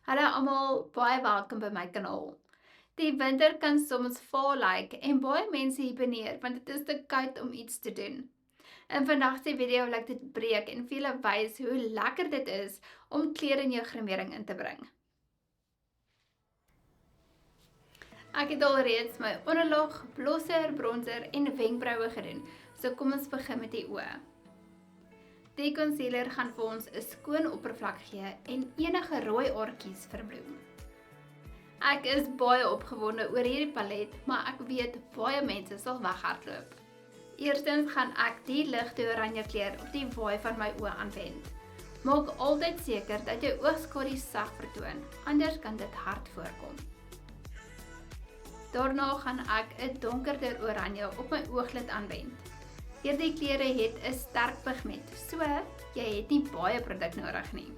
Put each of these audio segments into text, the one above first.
Hallo almal, baie welkom by my kanaal. Die winter kan soms vaal lyk en baie mense hiberneer want dit is te koud om iets te doen. In vandag se video wil ek dit breek en vir julle wys hoe lekker dit is om kleur in jou grimering in te bring. Ek het alreeds my onderlaag, blosser, bronzer en wenkbroue gedoen, so kom ons begin met die oë. Die concealer gaan vir ons 'n skoon oppervlak gee en enige rooi aartjies verbloem. Ek is baie opgewonde oor hierdie palet, maar ek weet baie mense sal weghardloop. Eerstens gaan ek die ligte oranje kleur op die waai van my oë aanwend. Maak altyd seker dat jou oogskadu sag vertoon, anders kan dit hard voorkom. Daarna gaan ek 'n donkerder oranje op my ooglid aanwend. Hierdie kleure het 'n sterk pigment, so jy het nie baie produk nodig nie.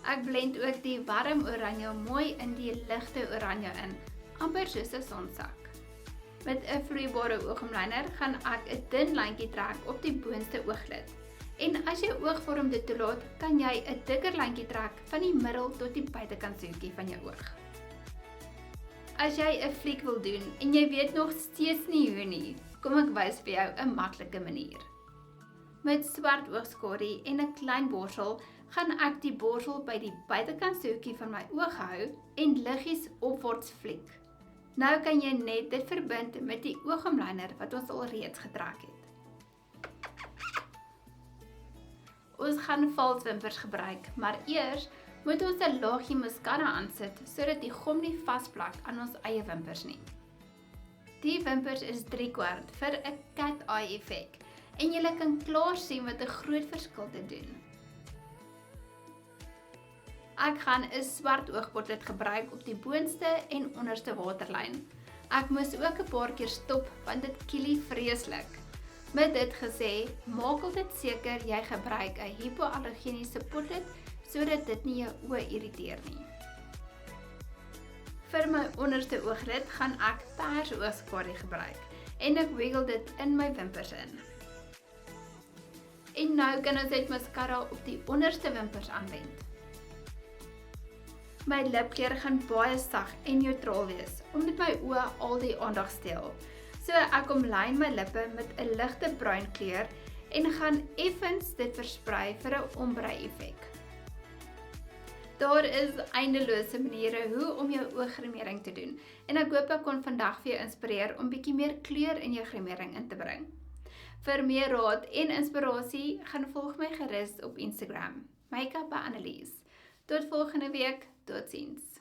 Ek blend ook die warm oranje mooi in die ligte oranje in, amper soos 'n sonsak. Met 'n vloeibare oogomliner gaan ek 'n dun lyntjie trek op die boonste ooglid. En as jou oogvorm dit toelaat, kan jy 'n dikker lyntjie trek van die middel tot die buitekant soetjie van jou oog. As jy 'n fliek wil doen en jy weet nog steeds nie hoe nie, kom ek wys vir jou 'n maklike manier. Met swart oogskadu en 'n klein borsel gaan ek die borsel by die buitekant soetjie van my oog hou en liggies opwaarts fliek. Nou kan jy net dit verbind met die oogomliner wat ons alreeds getrek het. Ons gaan valswimpers gebruik, maar eers moet ons 'n laagie mascara aansit sodat die gom nie vasplak aan ons eie wimpers nie. Die wimpers is 3/4 vir 'n cat eye effek en jy kan klaar sien wat 'n groot verskil dit doen. Ek gaan 'n swart oogpotlood gebruik op die boonste en onderste waterlyn. Ek moes ook 'n paar keer stop want dit kielie vreeslik. Met dit gesê, maak altyd seker jy gebruik 'n hipoallergeniese potlood sodat dit nie jou oë irriteer nie. Vir my onderste ooglid gaan ek pers oogskadu gebruik en ek wiggle dit in my wimpers in. En nou kan ons dit mascara op die onderste wimpers aanwend. My lipkleur gaan baie sag en neutraal wees, omdat my oë al die aandag steel. So ek omlyn my lippe met 'n ligte bruin kleur en gaan effens dit versprei vir 'n ombre effek. Daar is eindelose maniere hoe om jou ooggrimering te doen en ek hoop ek kon vandag vir jou inspireer om bietjie meer kleur in jou grimering in te bring. Vir meer raad en inspirasie, gaan volg my gerus op Instagram, Makeup by Annelies. Tot volgende week, totsiens.